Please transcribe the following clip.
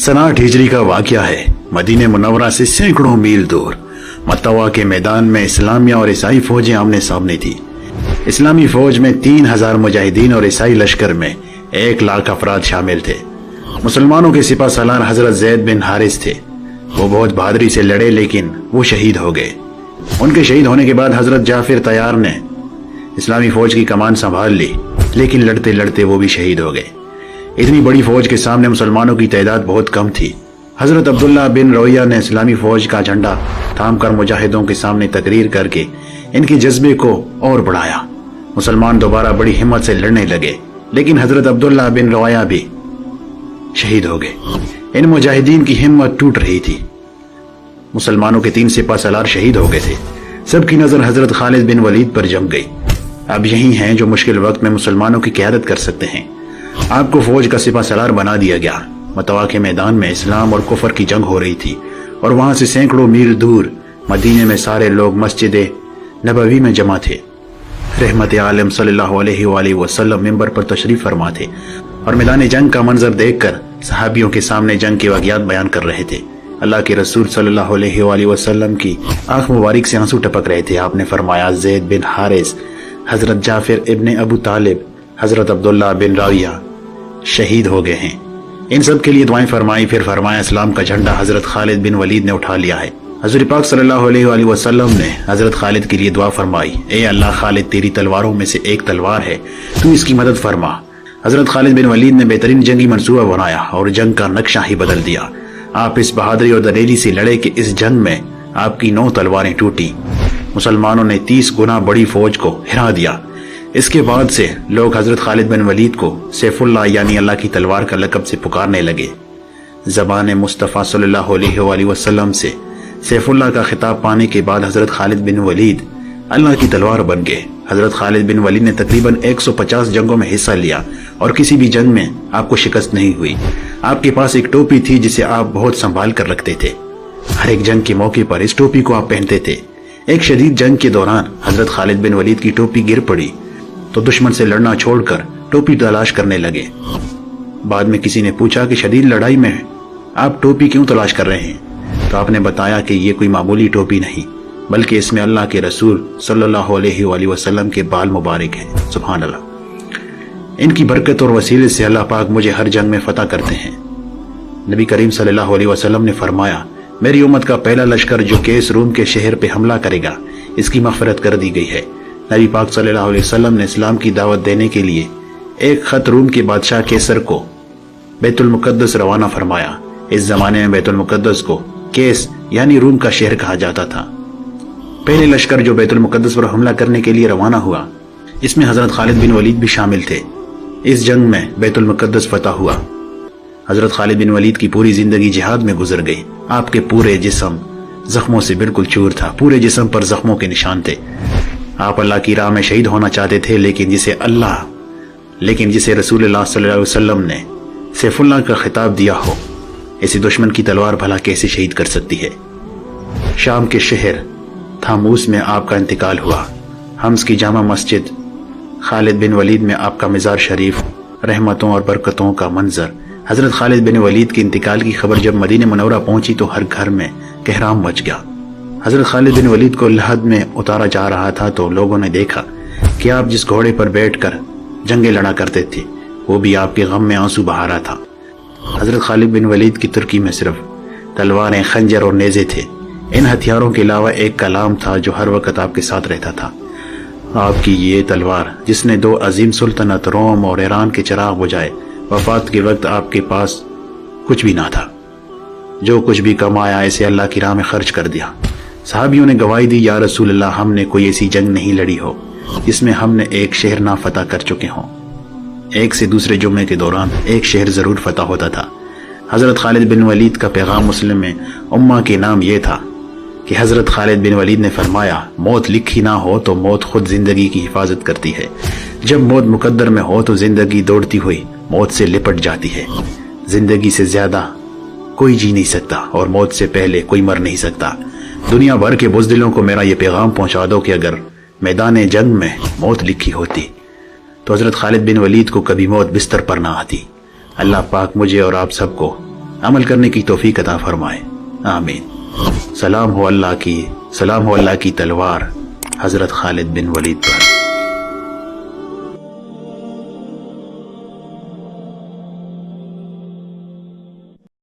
60 हिजरी का वाकया है। मदीने मुनव्वरा से सैकड़ों मील दूर मत्तवा के मैदान में इस्लामिया और ईसाई फौजें आमने सामने थी। इस्लामी फौज में 3000 मुजाहिदीन और ईसाई लश्कर में 1 लाख अफराद शामिल थे। मुसलमानों के सिपा सलार हजरत जैद बिन हारिस थे। वो बहुत बहादुरी से लड़े, लेकिन वो शहीद हो गए। उनके शहीद होने के बाद हजरत जाफिर तैयार ने इस्लामी फौज की कमान संभाल ली, लेकिन लड़ते लड़ते वो भी शहीद हो गए। इतनी बड़ी फौज के सामने मुसलमानों की तादाद बहुत कम थी। हजरत अब्दुल्ला बिन रवैया ने इस्लामी फौज का झंडा थामकर मुजाहिदों के सामने तकरीर करके इनके जज्बे को और बढ़ाया। मुसलमान दोबारा बड़ी हिम्मत से लड़ने लगे, लेकिन हजरत अब्दुल्ला बिन रवैया भी शहीद हो गए। इन मुजाहिदीन की हिम्मत टूट रही थी। मुसलमानों के 3 सिपा सलार शहीद हो गए थे। सबकी नजर हजरत खालिद बिन वलीद पर जम गई। अब यही हैं जो मुश्किल वक्त में मुसलमानों की क़यादत कर सकते हैं। आपको फौज का सिपा सलार बना दिया गया। मतवा के मैदान में इस्लाम और कुफर की जंग हो रही थी, और वहां से सैकड़ों मील दूर मदीने में सारे लोग मस्जिद नबवी में जमा थे। रहमत आलम सल्लल्लाहु अलैहि वसल्लम मिंबर पर तशरीफ फरमा थे और मैदान जंग का मंजर देखकर सहाबियों के सामने जंग के वाक़यात बयान कर रहे थे। अल्लाह के रसूल सल्लल्लाहु अलैहि वसल्लम की आंख मुबारक से आंसू टपक रहे थे। आपने फरमाया, ज़ैद बिन हारिस, हजरत जाफिर इब्ने अबू तालिब, हजरत अब्दुल्ला बिन राविया शहीद हो गए हैं। इन सब के लिए दुआएं फरमाई। फिर फरमाया, इस्लाम का झंडा हजरत खालिद बिन वलीद ने उठा लिया है। हजरत पाक सल्लल्लाहु अलैहि वसल्लम ने हजरत खालिद के लिए दुआ फरमाई, ए अल्लाह, खालिद तेरी तलवारों में से एक तलवार है, तू इसकी मदद फरमा। हजरत खालिद बिन वलीद ने बेहतरीन जंगी मंसूबा बनाया और जंग का नक्शा ही बदल दिया। आप इस बहादुरी और दलेरी से लड़े कि इस जंग में आपकी 9 तलवारें टूटी। मुसलमानों ने 30 गुना बड़ी फौज को हिरा दिया। इसके बाद से लोग हजरत खालिद बिन वलीद को सैफुल्लाह यानी अल्लाह की तलवार का लक़ब से पुकारने लगे। ज़बान मुस्तफ़ा सल्लल्लाहु अलैहि वसल्लम से सैफुल्लाह का खिताब पाने के बाद हजरत खालिद बिन वलीद अल्लाह की तलवार बन गए। हजरत खालिद बिन वलीद ने तकरीबन 150 जंगों में हिस्सा लिया और किसी भी जंग में आपको शिकस्त नहीं हुई। आपके पास एक टोपी थी जिसे आप बहुत संभाल कर रखते थे। हर एक जंग के मौके पर इस टोपी को आप पहनते थे। एक शदीद जंग के दौरान हजरत खालिद बिन वलीद की टोपी गिर पड़ी तो दुश्मन से लड़ना छोड़कर टोपी तलाश करने लगे। बाद में किसी ने पूछा कि शदीद लड़ाई में आप टोपी क्यों तलाश कर रहे हैं? तो आपने बताया कि ये कोई मामूली टोपी नहीं, बल्कि इसमें अल्लाह के रसूल सल्लल्लाहु अलैहि वसल्लम के बाल मुबारक हैं। सुभान अल्लाह। इनकी बरकत और वसीले से अल्लाह पाक मुझे हर जंग में फतह करते हैं। नबी करीम सल्लल्लाहु अलैहि वसल्लम ने फरमाया, मेरी उम्मत का पहला लश्कर जो केस रूम के शहर पे हमला करेगा, इसकी मग़फ़िरत कर दी गई है। नबी पाक सल्लल्लाहु अलैहि वसल्लम ने इस्लाम की दावत देने के लिए एक खत रूम के बादशाह केसर को बैतुल मुक़द्दस रवाना फरमाया। इस जमाने में बैतुल मुक़द्दस को केस यानी रूम का शहर कहा जाता था। पहले लश्कर जो बैतुल मुक़द्दस पर हमला करने के लिए रवाना हुआ, इसमें हजरत खालिद बिन वलीद भी शामिल थे। इस जंग में बैतुल मुक़द्दस फतह हुआ। हजरत खालिद बिन वलीद की पूरी जिंदगी जिहाद में गुजर गई। आपके पूरे जिस्म जख्मों से बिल्कुल चूर था। पूरे जिस्म पर जख्मों के निशान थे। आप अल्लाह की राह में शहीद होना चाहते थे, लेकिन जिसे रसूलुल्लाह सल्लल्लाहु अलैहि वसल्लम ने सैफुल्लाह का खिताब दिया हो, ऐसे दुश्मन की तलवार भला कैसे शहीद कर सकती है। शाम के शहर थामूस में आपका इंतकाल हुआ। हम्स की जामा मस्जिद खालिद बिन वलीद में आपका मज़ार शरीफ, रहमतों और बरकतों का मंजर। हजरत खालिद बिन वलीद के इंतकाल की खबर जब मदीने मुनव्वरा पहुंची तो हर घर में कहराम मच गया। हजरत खालिद बिन वलीद को लहद में उतारा जा रहा था तो लोगों ने देखा कि आप जिस घोड़े पर बैठकर जंगे लड़ा करते थे, वो भी आपके गम में आंसू बहा रहा था। हजरत खालिद बिन वलीद की तुर्की में सिर्फ तलवारें, खंजर और नेज़े थे। इन हथियारों के अलावा एक कलाम था जो हर वक्त आपके साथ रहता था। आपकी ये तलवार जिसने 2 अजीम सुल्तनत रोम और ईरान के चिराग बुझाए, वफात के वक्त आपके पास कुछ भी ना था। जो कुछ भी कमाया इसे अल्लाह की राह में खर्च कर दिया। सहाबियों ने गवाही दी, या रसूल अल्लाह, हमने कोई ऐसी जंग नहीं लड़ी हो जिसमें हमने एक शहर ना फतह कर चुके हों। एक से दूसरे जुम्मे के दौरान एक शहर जरूर फतह होता था। हजरत खालिद बिन वलीद का पैगाम मुस्लिम में उम्मा के नाम यह था कि हजरत खालिद बिन वलीद ने फरमाया, मौत लिखी ना हो तो मौत खुद जिंदगी की हिफाजत करती है। जब मौत मुकद्दर में हो तो जिंदगी दौड़ती हुई मौत से लिपट जाती है। जिंदगी से ज्यादा कोई जी नहीं सकता और मौत से पहले कोई मर नहीं सकता। दुनिया भर के बुज़दिलों को मेरा ये पैगाम पहुंचा दो कि अगर मैदान जंग में मौत लिखी होती तो हजरत खालिद बिन वलीद को कभी मौत बिस्तर पर ना आती। अल्लाह पाक मुझे और आप सबको عمل کرنے کی توفیق عطا فرمائے، آمین۔ سلام ہو اللہ کی تلوار حضرت خالد بن ولید پر۔